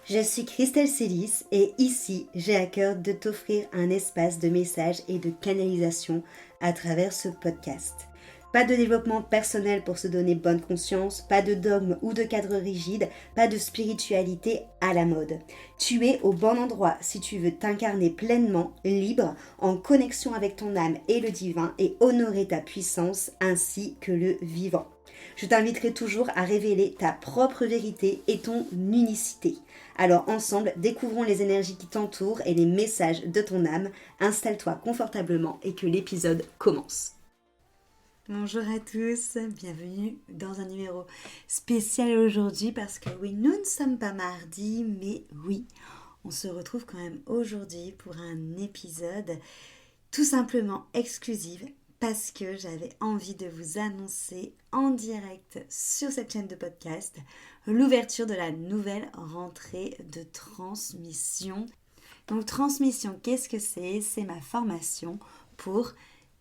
Je suis Christelle Célis et ici, j'ai à cœur de t'offrir un espace de messages et de canalisation à travers ce podcast. Pas de développement personnel pour se donner bonne conscience, pas de dogme ou de cadre rigide, pas de spiritualité à la mode. Tu es au bon endroit si tu veux t'incarner pleinement, libre, en connexion avec ton âme et le divin et honorer ta puissance ainsi que le vivant. Je t'inviterai toujours à révéler ta propre vérité et ton unicité. Alors ensemble, découvrons les énergies qui t'entourent et les messages de ton âme. Installe-toi confortablement et que l'épisode commence. Bonjour à tous, bienvenue dans un numéro spécial aujourd'hui parce que oui, nous ne sommes pas mardi, mais oui, on se retrouve quand même aujourd'hui pour un épisode tout simplement exclusif parce que j'avais envie de vous annoncer en direct sur cette chaîne de podcast l'ouverture de la nouvelle rentrée de transmission. Donc transmission, qu'est-ce que c'est ? C'est ma formation pour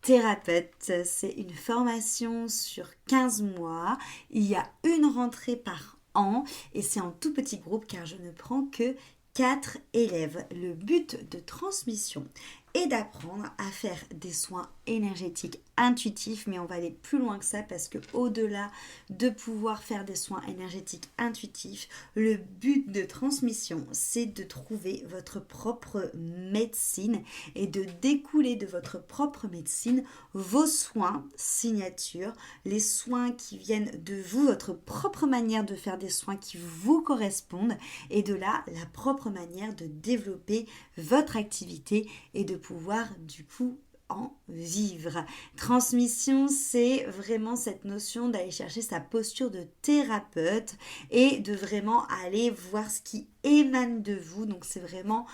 thérapeute. C'est une formation sur 15 mois. Il y a une rentrée par an et c'est en tout petit groupe car je ne prends que 4 élèves. Le but de transmission est d'apprendre à faire des soins énergétiques intuitifs, mais on va aller plus loin que ça parce que au-delà de pouvoir faire des soins énergétiques intuitifs, le but de transmission, c'est de trouver votre propre médecine et de découler de votre propre médecine vos soins signature, les soins qui viennent de vous, votre propre manière de faire des soins qui vous correspondent et de là, la propre manière de développer votre activité et de pouvoir du coup en vivre. Transmission, c'est vraiment cette notion d'aller chercher sa posture de thérapeute et de vraiment aller voir ce qui émane de vous. Donc c'est vraiment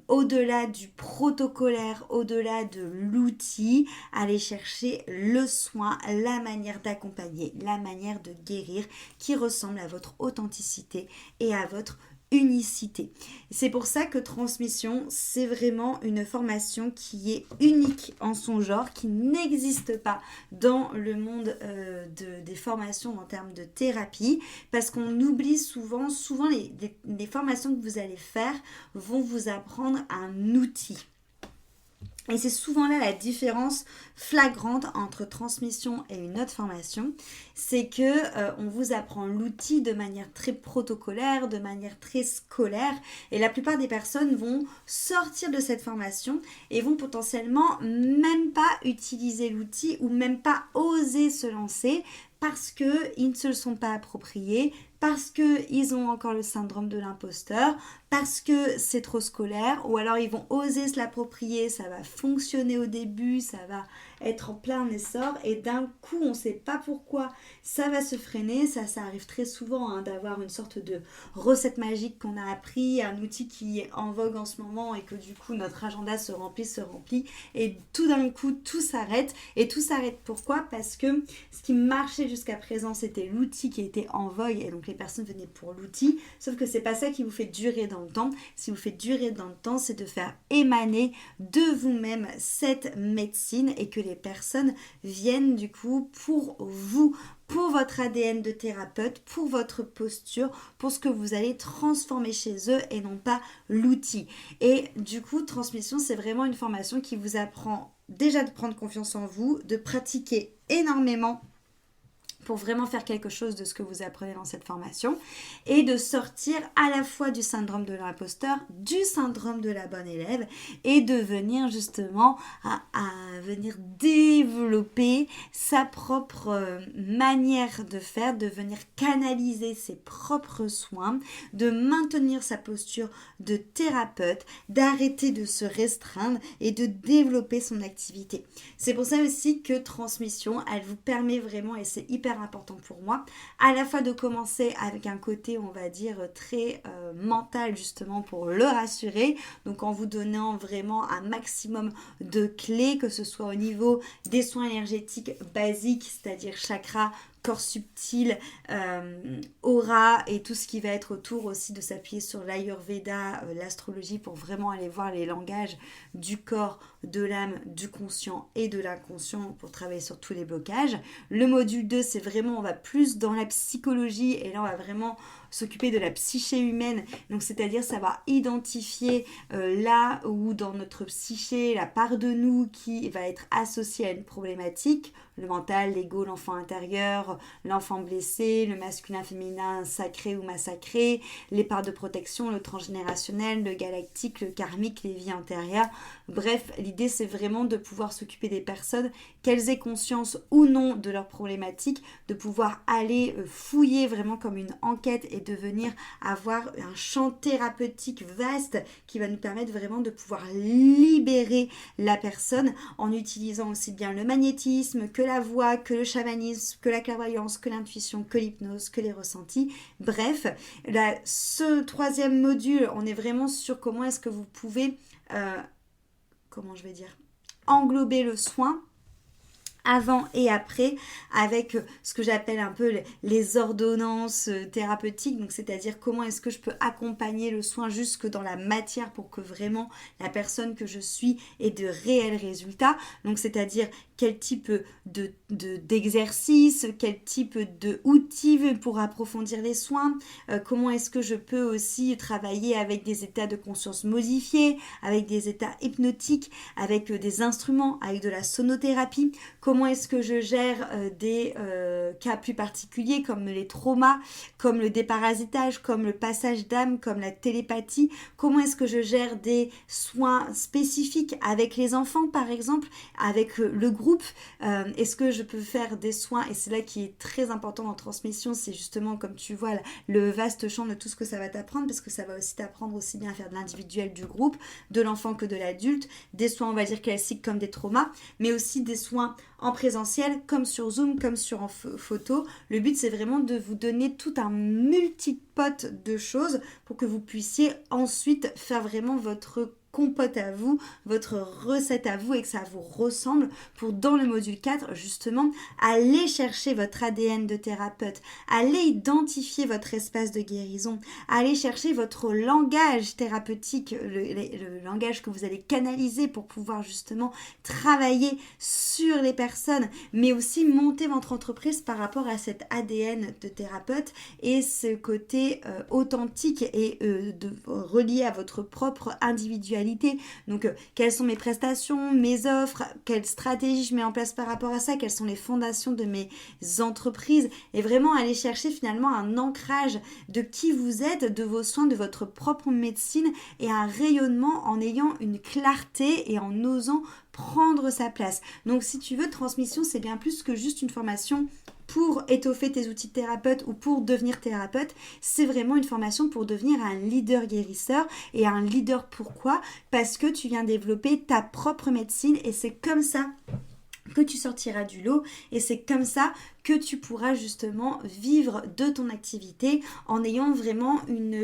au-delà du protocolaire, au-delà de l'outil, aller chercher le soin, la manière d'accompagner, la manière de guérir qui ressemble à votre authenticité et à votre unicité. C'est pour ça que transmission, c'est vraiment une formation qui est unique en son genre, qui n'existe pas dans le monde des formations en termes de thérapie, parce qu'on oublie souvent les formations que vous allez faire vont vous apprendre un outil. Et c'est souvent là la différence flagrante entre transmission et une autre formation, c'est que on vous apprend l'outil de manière très protocolaire, de manière très scolaire, et la plupart des personnes vont sortir de cette formation et vont potentiellement même pas utiliser l'outil ou même pas oser se lancer parce qu'ils ne se le sont pas appropriés, parce qu'ils ont encore le syndrome de l'imposteur, parce que c'est trop scolaire, ou alors ils vont oser se l'approprier, ça va fonctionner au début, ça va être en plein essor, et d'un coup on ne sait pas pourquoi ça va se freiner. Ça arrive très souvent d'avoir une sorte de recette magique qu'on a appris, un outil qui est en vogue en ce moment et que du coup notre agenda se remplit, et tout d'un coup tout s'arrête. Et tout s'arrête pourquoi ? Parce que ce qui marchait jusqu'à présent c'était l'outil qui était en vogue, et donc les personnes venaient pour l'outil, sauf que c'est pas ça qui vous fait durer dans le temps. Ce qui vous fait durer dans le temps, c'est de faire émaner de vous-même cette médecine et que les personnes viennent du coup pour vous, pour votre ADN de thérapeute, pour votre posture, pour ce que vous allez transformer chez eux et non pas l'outil. Et du coup, transmission, c'est vraiment une formation qui vous apprend déjà de prendre confiance en vous, de pratiquer énormément pour vraiment faire quelque chose de ce que vous apprenez dans cette formation et de sortir à la fois du syndrome de l'imposteur, du syndrome de la bonne élève et de venir justement à venir développer sa propre manière de faire, de venir canaliser ses propres soins, de maintenir sa posture de thérapeute, d'arrêter de se restreindre et de développer son activité. C'est pour ça aussi que transmission, elle vous permet vraiment, et c'est hyper important pour moi, à la fois de commencer avec un côté, on va dire, très mental justement pour le rassurer, donc en vous donnant vraiment un maximum de clés, que ce soit au niveau des soins énergétiques basiques, c'est-à-dire chakra, corps subtil, aura et tout ce qui va être autour aussi, de s'appuyer sur l'Ayurveda, l'astrologie, pour vraiment aller voir les langages du corps, de l'âme, du conscient et de l'inconscient pour travailler sur tous les blocages. Le module 2, c'est vraiment, on va plus dans la psychologie et là on va vraiment s'occuper de la psyché humaine, donc c'est-à-dire savoir identifier là où dans notre psyché, la part de nous qui va être associée à une problématique, le mental, l'ego, l'enfant intérieur, l'enfant blessé, le masculin, féminin, sacré ou massacré, les parts de protection, le transgénérationnel, le galactique, le karmique, les vies antérieures. Bref, l'idée c'est vraiment de pouvoir s'occuper des personnes, qu'elles aient conscience ou non de leurs problématiques, de pouvoir aller fouiller vraiment comme une enquête et de venir avoir un champ thérapeutique vaste qui va nous permettre vraiment de pouvoir libérer la personne en utilisant aussi bien le magnétisme que la voix, que le chamanisme, que la clairvoyance, que l'intuition, que l'hypnose, que les ressentis. Bref, là, ce troisième module, on est vraiment sur comment est-ce que vous pouvez, englober le soin avant et après, avec ce que j'appelle un peu les ordonnances thérapeutiques, donc c'est-à-dire comment est-ce que je peux accompagner le soin jusque dans la matière pour que vraiment la personne que je suis ait de réels résultats, donc c'est-à-dire quel type d'exercice, quel type d'outils pour approfondir les soins, comment est-ce que je peux aussi travailler avec des états de conscience modifiés, avec des états hypnotiques, avec des instruments, avec de la sonothérapie, comment est-ce que je gère des cas plus particuliers comme les traumas, comme le déparasitage, comme le passage d'âme, comme la télépathie, comment est-ce que je gère des soins spécifiques avec les enfants par exemple, avec le groupe. Est-ce que je peux faire des soins, et c'est là qui est très important en transmission, c'est justement comme tu vois le vaste champ de tout ce que ça va t'apprendre, parce que ça va aussi t'apprendre aussi bien à faire de l'individuel, du groupe, de l'enfant que de l'adulte, des soins on va dire classiques comme des traumas, mais aussi des soins en présentiel comme sur Zoom, comme sur en photo. Le but c'est vraiment de vous donner tout un multipote de choses pour que vous puissiez ensuite faire vraiment votre compote à vous, votre recette à vous et que ça vous ressemble pour dans le module 4 justement aller chercher votre ADN de thérapeute, aller identifier votre espace de guérison, aller chercher votre langage thérapeutique, le langage que vous allez canaliser pour pouvoir justement travailler sur les personnes mais aussi monter votre entreprise par rapport à cet ADN de thérapeute et ce côté authentique et relié à votre propre individualité. Donc, quelles sont mes prestations, mes offres, quelle stratégie je mets en place par rapport à ça, quelles sont les fondations de mes entreprises et vraiment aller chercher finalement un ancrage de qui vous êtes, de vos soins, de votre propre médecine et un rayonnement en ayant une clarté et en osant prendre sa place. Donc, si tu veux, transmission, c'est bien plus que juste une formation pour étoffer tes outils de thérapeute ou pour devenir thérapeute, c'est vraiment une formation pour devenir un leader guérisseur. Et un leader pourquoi ? Parce que tu viens développer ta propre médecine et c'est comme ça que tu sortiras du lot et c'est comme ça que tu pourras justement vivre de ton activité en ayant vraiment une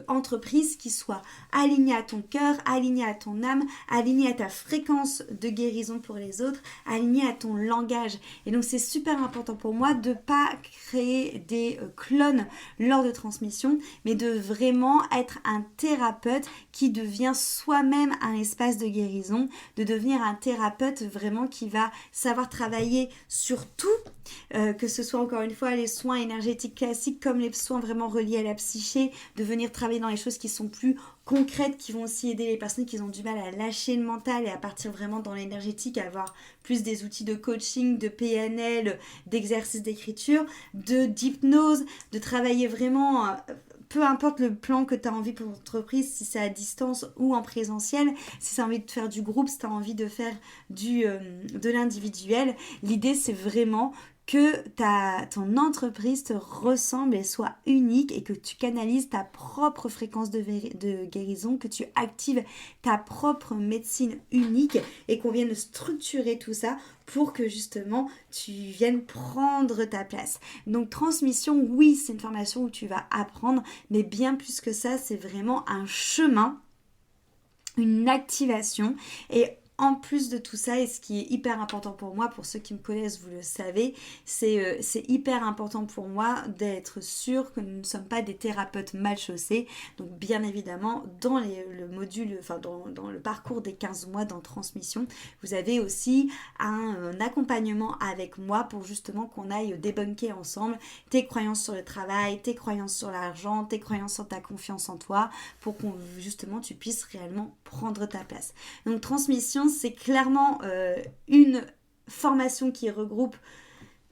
entreprise qui soit alignée à ton cœur, alignée à ton âme, alignée à ta fréquence de guérison pour les autres, alignée à ton langage. Et donc c'est super important pour moi de ne pas créer des clones lors de transmission, mais de vraiment être un thérapeute qui devient soi-même un espace de guérison, de devenir un thérapeute vraiment qui va savoir travailler sur tout, que ce soit encore une fois les soins énergétiques classiques comme les soins vraiment reliés à la psyché, de venir travailler dans les choses qui sont plus concrètes, qui vont aussi aider les personnes qui ont du mal à lâcher le mental et à partir vraiment dans l'énergétique, à avoir plus des outils de coaching, de PNL, d'exercices d'écriture, d'hypnose, de travailler vraiment... peu importe le plan que tu as envie pour ton entreprise, si c'est à distance ou en présentiel, si tu as envie de faire du groupe, si tu as envie de faire de l'individuel, l'idée c'est vraiment que ton entreprise te ressemble et soit unique et que tu canalises ta propre fréquence de guérison, que tu actives ta propre médecine unique et qu'on vienne structurer tout ça pour que justement tu viennes prendre ta place. Donc transmission, oui, c'est une formation où tu vas apprendre, mais bien plus que ça, c'est vraiment un chemin, une activation et en plus de tout ça, et ce qui est hyper important pour moi, pour ceux qui me connaissent, vous le savez, c'est hyper important pour moi d'être sûr que nous ne sommes pas des thérapeutes mal chaussés. Donc bien évidemment, dans le module, enfin dans le parcours des 15 mois dans Transmission, vous avez aussi un accompagnement avec moi pour justement qu'on aille débunker ensemble tes croyances sur le travail, tes croyances sur l'argent, tes croyances sur ta confiance en toi, pour qu'on justement tu puisses réellement prendre ta place. Donc Transmission, c'est clairement une formation qui regroupe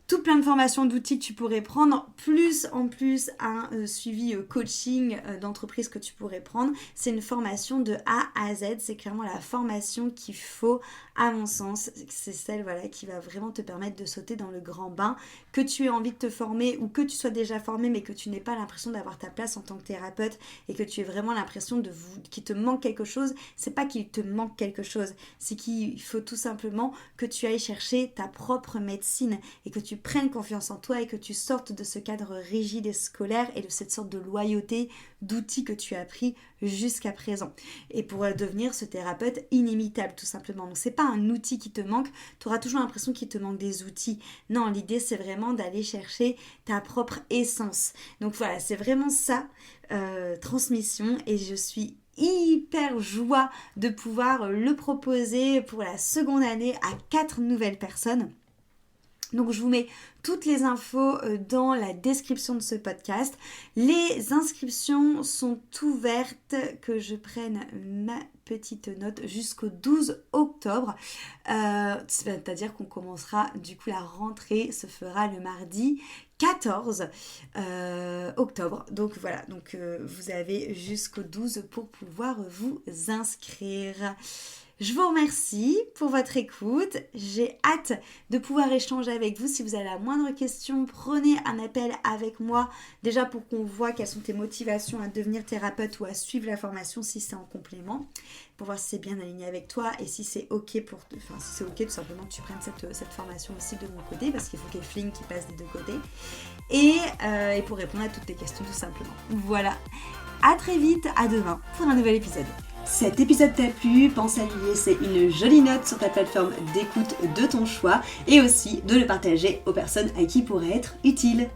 tout plein de formations d'outils que tu pourrais prendre, plus en plus un suivi coaching d'entreprise que tu pourrais prendre. C'est une formation de A à Z, c'est clairement la formation qu'il faut, à mon sens. C'est celle qui va vraiment te permettre de sauter dans le grand bain, que tu aies envie de te former ou que tu sois déjà formé mais que tu n'aies pas l'impression d'avoir ta place en tant que thérapeute et que tu aies vraiment l'impression qu'il te manque quelque chose. C'est pas qu'il te manque quelque chose, c'est qu'il faut tout simplement que tu ailles chercher ta propre médecine et que tu prennes confiance en toi et que tu sortes de ce cadre rigide et scolaire et de cette sorte de loyauté d'outils que tu as appris jusqu'à présent. Et pour devenir ce thérapeute inimitable tout simplement. Donc c'est pas un outil qui te manque, tu auras toujours l'impression qu'il te manque des outils. Non, l'idée c'est vraiment d'aller chercher ta propre essence. Donc voilà, c'est vraiment ça, Transmission, et je suis hyper joie de pouvoir le proposer pour la seconde année à 4 nouvelles personnes. Donc je vous mets toutes les infos dans la description de ce podcast. Les inscriptions sont ouvertes, que je prenne ma petite note, jusqu'au 12 octobre. C'est-à-dire qu'on commencera, du coup la rentrée se fera le mardi 14 octobre. Donc voilà, vous avez jusqu'au 12 pour pouvoir vous inscrire. Je vous remercie pour votre écoute. J'ai hâte de pouvoir échanger avec vous. Si vous avez la moindre question, prenez un appel avec moi. Déjà pour qu'on voit quelles sont tes motivations à devenir thérapeute ou à suivre la formation si c'est en complément. Pour voir si c'est bien aligné avec toi et si c'est ok si c'est ok tout simplement que tu prennes cette formation aussi de mon côté, parce qu'il faut qu'il y ait fling qui passe des deux côtés. Et pour répondre à toutes tes questions tout simplement. Voilà. À très vite, à demain pour un nouvel épisode. Cet épisode t'a plu, pense à lui laisser une jolie note sur ta plateforme d'écoute de ton choix et aussi de le partager aux personnes à qui il pourrait être utile.